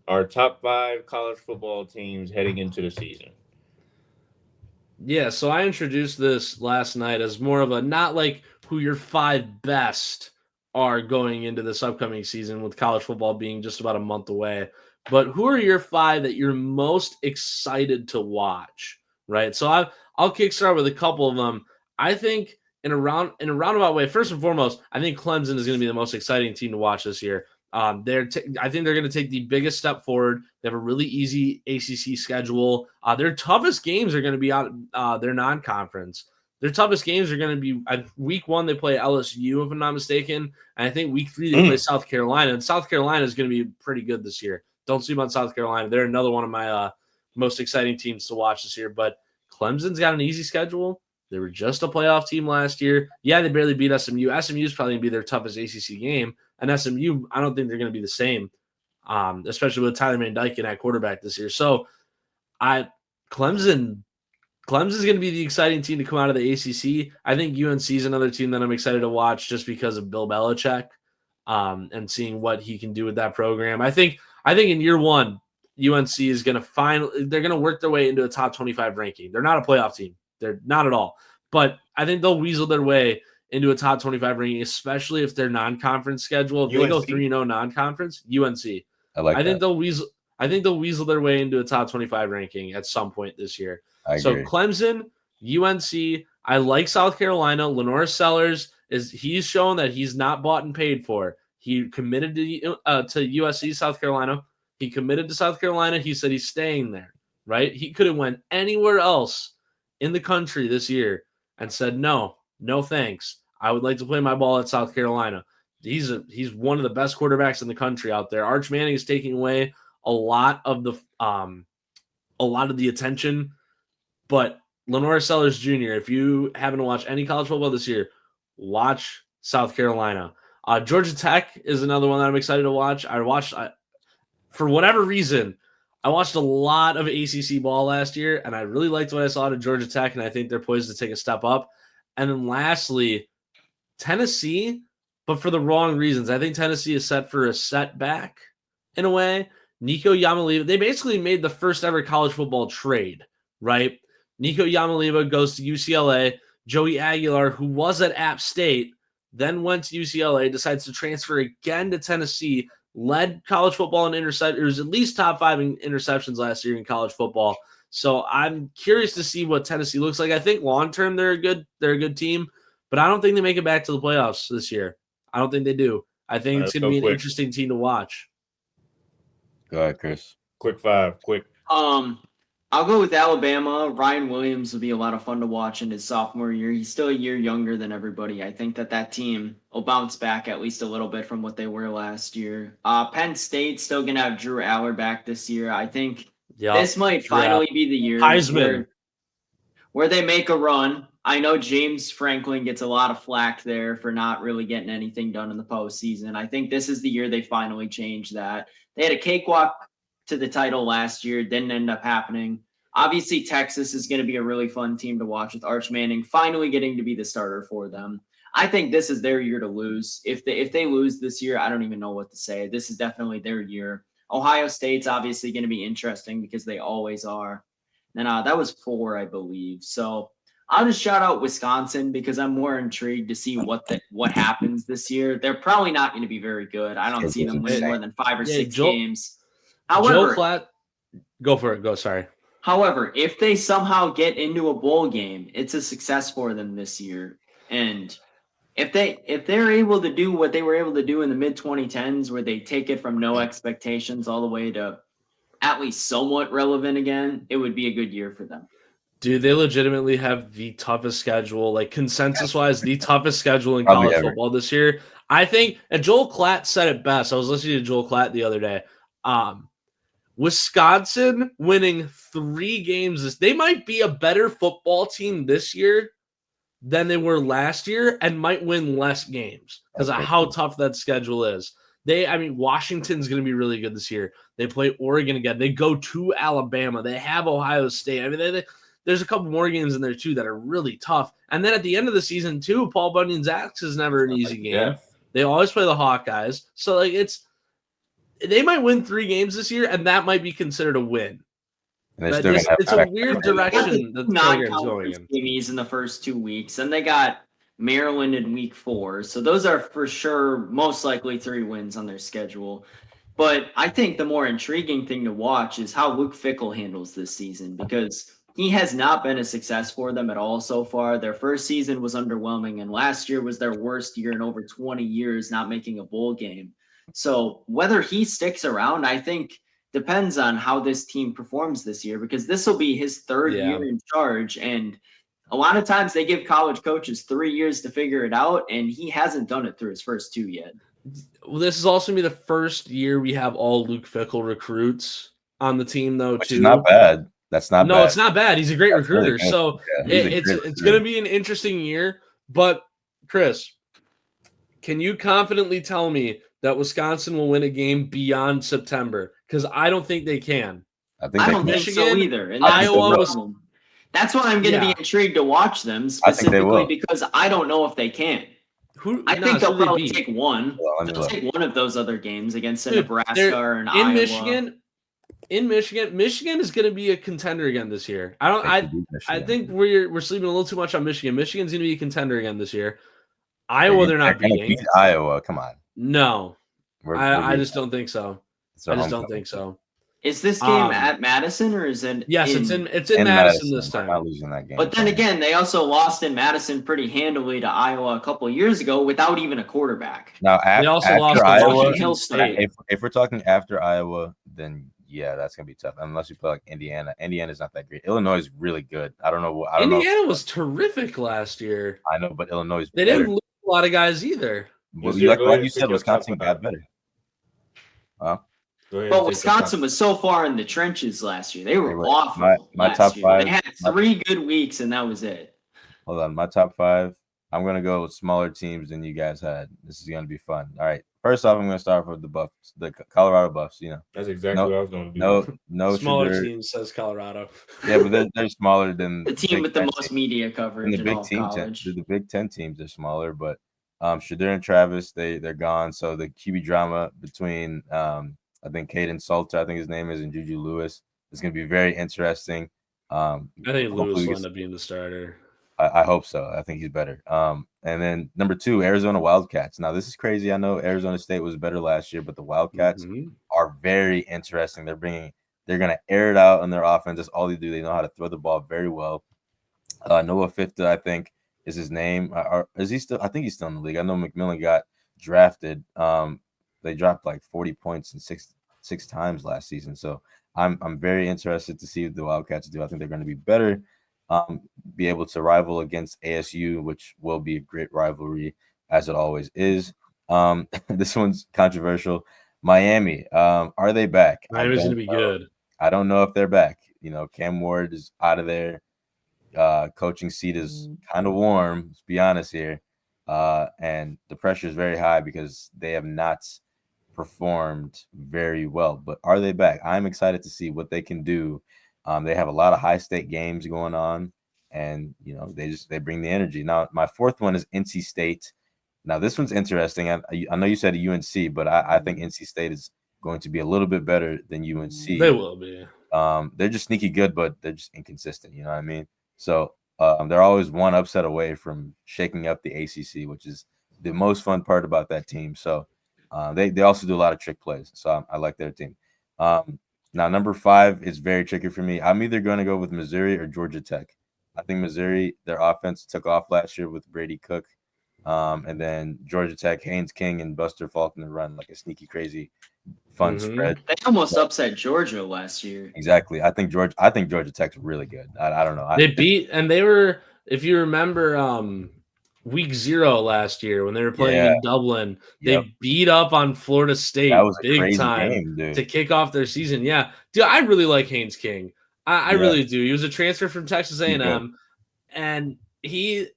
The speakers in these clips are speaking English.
our top 5 college football teams heading into the season. Yeah, so I introduced this last night as more of a not like who your 5 best are going into this upcoming season with college football being just about a month away, but who are your 5 that you're most excited to watch, right? So I'll kickstart with a couple of them. I think in a roundabout way, first and foremost, I think Clemson is going to be the most exciting team to watch this year. I think they're going to take the biggest step forward. They have a really easy ACC schedule. Their toughest games are going to be on their non-conference. Their toughest games are going to be week 1. They play LSU, if I'm not mistaken, and I think week 3 they play South Carolina. And South Carolina is going to be pretty good this year. Don't sleep on South Carolina. They're another one of my most exciting teams to watch this year. But Clemson's got an easy schedule. They were just a playoff team last year. Yeah, they barely beat SMU. SMU is probably going to be their toughest ACC game. And SMU, I don't think they're going to be the same, especially with Tyler Van Dyke at quarterback this year. So, Clemson is going to be the exciting team to come out of the ACC. I think UNC is another team that I'm excited to watch just because of Bill Belichick and seeing what he can do with that program. I think in year 1, UNC is going to they're going to work their way into a top 25 ranking. They're not a playoff team. They're not at all. But I think they'll weasel their way into a top 25 ranking, especially if their non-conference schedule. If they go 3-0 non-conference, UNC. I think they'll weasel their way into a top 25 ranking at some point this year. So Clemson, UNC. I like South Carolina. Lenore Sellers he's shown that he's not bought and paid for. He committed to USC, South Carolina. He committed to South Carolina. He said he's staying there. Right? He could have went anywhere else in the country this year and said no thanks. I would like to play my ball at South Carolina. He's one of the best quarterbacks in the country out there. Arch Manning is taking away a lot of the attention, but Lenore Sellers Jr., if you haven't watched any college football this year, watch South Carolina. Georgia Tech is another one that I'm excited to watch. For whatever reason, I watched a lot of ACC ball last year, and I really liked what I saw at Georgia Tech, and I think they're poised to take a step up. And then lastly, Tennessee, but for the wrong reasons. I think Tennessee is set for a setback in a way. Nico Yamaliva, they basically made the first ever college football trade, right? Nico Yamaliva goes to UCLA. Joey Aguilar, who was at App State, then went to UCLA, decides to transfer again to Tennessee, led college football in interceptions, at least top 5 in interceptions last year in college football. So I'm curious to see what Tennessee looks like. I think long term they're a good team, but I don't think they make it back to the playoffs this year. I don't think they do. I think it's going to be an interesting team to watch. Go ahead, Chris. Quick 5. I'll go with Alabama. Ryan Williams will be a lot of fun to watch in his sophomore year. He's still a year younger than everybody. I think that team will bounce back at least a little bit from what they were last year. Penn State's still going to have Drew Aller back this year. I think this might finally be the year where they make a run. I know James Franklin gets a lot of flack there for not really getting anything done in the postseason. I think this is the year they finally change that. They had a cakewalk to the title last year. Didn't end up happening. Obviously, Texas is going to be a really fun team to watch with Arch Manning finally getting to be the starter for them. I think this is their year to lose. If they lose this year, I don't even know what to say. This is definitely their year. Ohio State's obviously going to be interesting because they always are. And that was 4, I believe. So I'll just shout out Wisconsin because I'm more intrigued to see what happens this year. They're probably not going to be very good. I don't see them winning more than 5 or 6 games. However, go for it. Go. Sorry. However, if they somehow get into a bowl game, it's a success for them this year. And if they're able to do what they were able to do in the mid-2010s, where they take it from no expectations all the way to at least somewhat relevant again, it would be a good year for them. Dude, they legitimately have the toughest schedule, like consensus-wise, the toughest schedule in college football this year. I think, and Joel Klatt said it best. I was listening to Joel Klatt the other day. Wisconsin winning 3 games. They might be a better football team this year than they were last year and might win less games because of how tough that schedule is. Washington's going to be really good this year. They play Oregon again. They go to Alabama. They have Ohio State. There's a couple more games in there, too, that are really tough. And then at the end of the season, too, Paul Bunyan's Axe is never an easy game. They always play the Hawkeyes. So, it's they might win 3 games this year, and that might be considered a win. And they're still gonna have It's a weird direction that the program's going non-conference in. games in the first 2 weeks, and they got Maryland in week 4. So those are for sure most likely 3 wins on their schedule. But I think the more intriguing thing to watch is how Luke Fickell handles this season, because he has not been a success for them at all so far. Their first season was underwhelming, and last year was their worst year in over 20 years, not making a bowl game. So whether he sticks around, I think depends on how this team performs this year, because this will be his 3rd year in charge. And a lot of times they give college coaches 3 years to figure it out, and he hasn't done it through his first 2 yet. Well, this is also going to be the first year we have all Luke Fickell recruits on the team, though, Which too. is not bad. That's not bad. No, it's not bad. He's a great That's really recruiter. good. So it's going to be an interesting year. But, Chris, can you confidently tell me that Wisconsin will win a game beyond September? Because I don't think they can. I don't think so Michigan, either. And Iowa was. That's why I'm going to be intrigued to watch them, specifically because I don't know if they can. I think they'll probably take one. They'll take one of those other games against Nebraska or an Iowa. Michigan is going to be a contender again this year. I think we're sleeping a little too much on Michigan. Michigan's going to be a contender again this year. Iowa, they're not beating. Beat Iowa, come on. No, I just don't think so. I just don't think so. Is this game at Madison or is it? Yes, it's in Madison this time. I'm not losing that game. But then again, they also lost in Madison pretty handily to Iowa a couple of years ago without even a quarterback. Now, they also lost to Iowa. If we're talking after Iowa, then yeah, that's gonna be tough. Unless you play like Indiana. Indiana's not that great. Illinois is really good. I don't know. Indiana was terrific last year. I know, but Illinois they didn't lose a lot of guys either. Well, like you said, Wisconsin got better. Huh? But Wisconsin was so far in the trenches last year. They were awful. My top 5. They had 3 good weeks, and that was it. Hold on. My top 5. I'm going to go with smaller teams than you guys had. This is going to be fun. All right. First off, I'm going to start with the Buffs, the Colorado Buffs. You know, that's exactly what I was going to do. No smaller teams, says Colorado. Yeah, but they're smaller than the team with the most media coverage in all college. The Big Ten teams are smaller, but Shedeur and Travis, they're gone. So the QB drama between I think Caden Salter, I think his name is, and Juju Lewis is going to be very interesting. I think Lewis will end up being the starter. I hope so. I think he's better. And then number 2, Arizona Wildcats. Now, this is crazy. I know Arizona State was better last year, but the Wildcats are very interesting. They're going to air it out on their offense. That's all they do. They know how to throw the ball very well. Noah Fifta, I think, is his name. Or is he still? I think he's still in the league. I know McMillan got drafted. They dropped like 40 points in six times last season. So I'm very interested to see what the Wildcats do. I think they're going to be better, be able to rival against ASU, which will be a great rivalry as it always is. This one's controversial. Miami, are they back? Miami's going to be good. I don't know if they're back. You know, Cam Ward is out of there. Coaching seat is kind of warm, let's be honest here. And the pressure is very high because they have not performed very well. But are they back? I'm excited to see what they can do. They have a lot of high stake games going on, and you know they bring the energy. Now my 4th one is NC State. Now this one's interesting. I know you said a UNC, but I think NC State is going to be a little bit better than UNC. They will be. They're just sneaky good, but they're just inconsistent. You know what I mean? So they're always one upset away from shaking up the ACC, which is the most fun part about that team. So they also do a lot of trick plays. So I like their team. Now, number 5 is very tricky for me. I'm either going to go with Missouri or Georgia Tech. I think Missouri, their offense took off last year with Brady Cook. And then Georgia Tech, Haynes King and Buster Faulkner run like a sneaky, crazy, fun spread. They almost upset Georgia last year. Exactly. I think Georgia Tech's really good. I don't know. They were, if you remember, week 0 last year when they were playing in Dublin, they beat up on Florida State big time to kick off their season. Yeah, dude, I really like Haynes King. I really do. He was a transfer from Texas A&M, and he's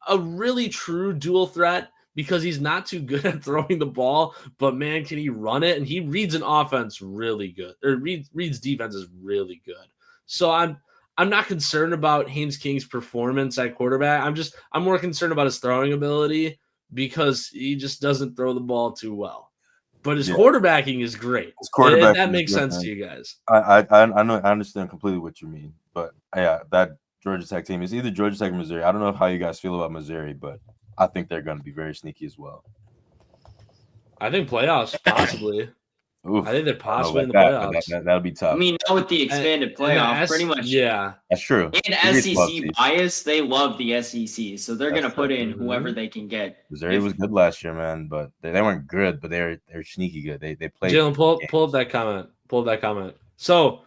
a really true dual threat because he's not too good at throwing the ball, but man, can he run it? And he reads an offense really good, or reads defenses really good. So I'm not concerned about Haynes King's performance at quarterback. I'm more concerned about his throwing ability because he just doesn't throw the ball too well. but his quarterbacking is great. His quarterback that makes sense to you guys. I know, I understand completely what you mean, but yeah, that Georgia Tech team is either Georgia Tech or Missouri. I don't know how you guys feel about Missouri, but I think they're going to be very sneaky as well. I think playoffs, possibly. Oof, I think they're possibly in the that, playoffs. That'll be tough. I mean, now with the expanded playoff, pretty much. Yeah, that's true. And SEC bias, they love the SEC, so they're going to put in whoever they can get. Missouri was good last year, man, but they weren't good, but they're sneaky good. They played. Jalen, pull up that comment. Pull up that comment. So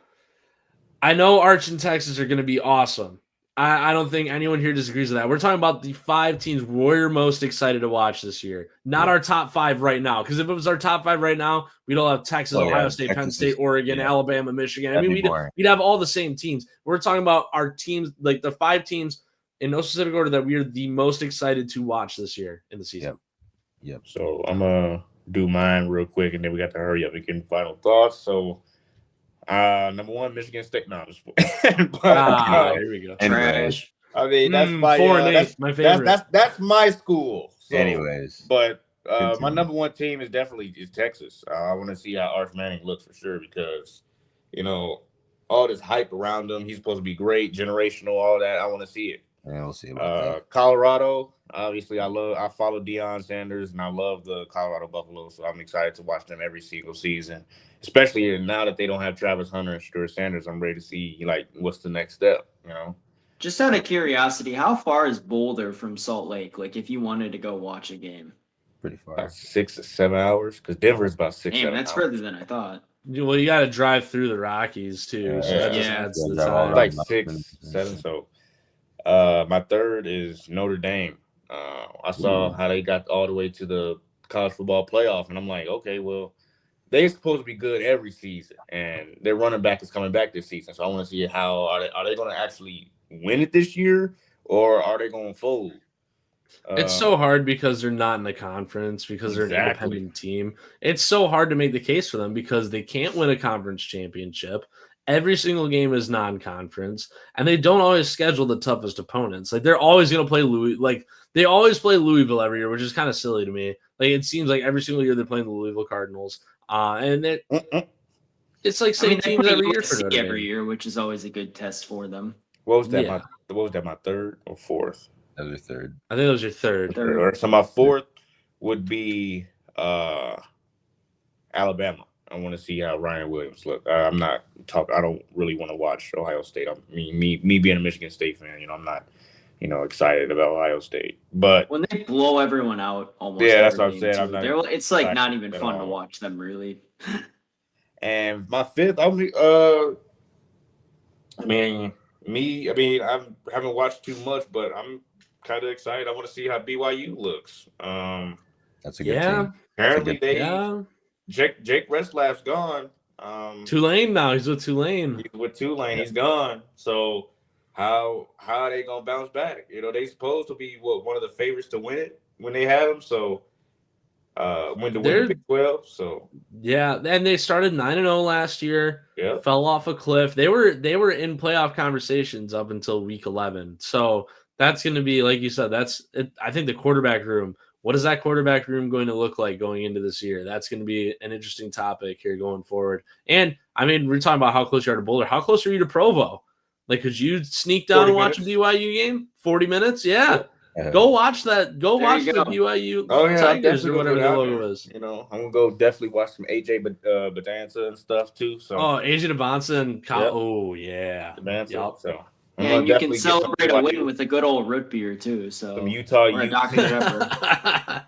I know Arch and Texas are going to be awesome. I don't think anyone here disagrees with that. We're talking about the 5 teams we're most excited to watch this year, not our top 5 right now. Because if it was our top 5 right now, we'd all have Texas, Ohio State, Penn State, Oregon, Alabama, Michigan. I mean, we'd have all the same teams. We're talking about our teams, like the 5 teams in no specific order that we are the most excited to watch this year in the season. Yep. So I'm gonna do mine real quick, and then we got to hurry up and get final thoughts. So. Number 1, Michigan State. No, I'm just here we go. Trash. I mean, that's my 4-8, my favorite. That's my school. So, anyways, but my number 1 team is definitely Texas. I want to see how Arch Manning looks for sure because all this hype around him. He's supposed to be great, generational, all that. I want to see it. Yeah, we'll see about that. Colorado. Obviously, I follow Deion Sanders, and I love the Colorado Buffaloes, so I'm excited to watch them every single season. Especially now that they don't have Travis Hunter and Stuart Sanders, I'm ready to see what's the next step. Just out of curiosity, how far is Boulder from Salt Lake? Like, if you wanted to go watch a game, pretty far. About 6 to 7 hours, because Denver's about 6. Damn, that's further than I thought. Well, you got to drive through the Rockies too, so that just adds the time. Like 6, 7. So, my third is Notre Dame. I saw how they got all the way to the college football playoff, and I'm like, okay, well, they're supposed to be good every season, and their running back is coming back this season. So I want to see how are they going to actually win it this year, or are they going to fold? It's so hard because they're not in the conference, because they're an independent team. It's so hard to make the case for them because they can't win a conference championship. Every single game is non-conference, and they don't always schedule the toughest opponents. Like, they're always going to play they always play Louisville every year, which is kind of silly to me. Like, it seems like every single year they're playing the Louisville Cardinals, and it's like same teams every year for Notre every year, which is always a good test for them. What was that? What was that? My third or fourth? That was your third. I think that was your third. So my fourth would be Alabama. I want to see how Ryan Williams look. I'm not talking. I don't really want to watch Ohio State. Me being a Michigan State fan, I'm not, excited about Ohio State. But when they blow everyone out, almost. Yeah, that's what I'm saying. It's like not even fun to watch them, really. And my fifth, I haven't watched too much, but I'm kind of excited. I want to see how BYU looks. That's a good team. Apparently Jake Retzlaff's gone. Tulane now. He's with Tulane. He's gone. So how are they gonna bounce back? They supposed to be one of the favorites to win it when they had them. So win the Big 12. So yeah, and they started 9-0 last year. Yeah, fell off a cliff. They were in playoff conversations up until week 11. So that's going to be, like you said, that's it. I think the quarterback room. What is that quarterback room going to look like going into this year? That's going to be an interesting topic here going forward. And we're talking about how close you are to Boulder. How close are you to Provo? Like, could you sneak down and watch a BYU game? 40 minutes? Yeah. Go watch that. Go watch the BYU Tigers or whatever the logo is. I'm gonna go definitely watch some AJ Bedanza and stuff too. So AJ Bedanza and oh yeah, Bedanza. Yep. So. Yeah, you can celebrate a win with a good old root beer too. So some Utah or a Dr. Pepper.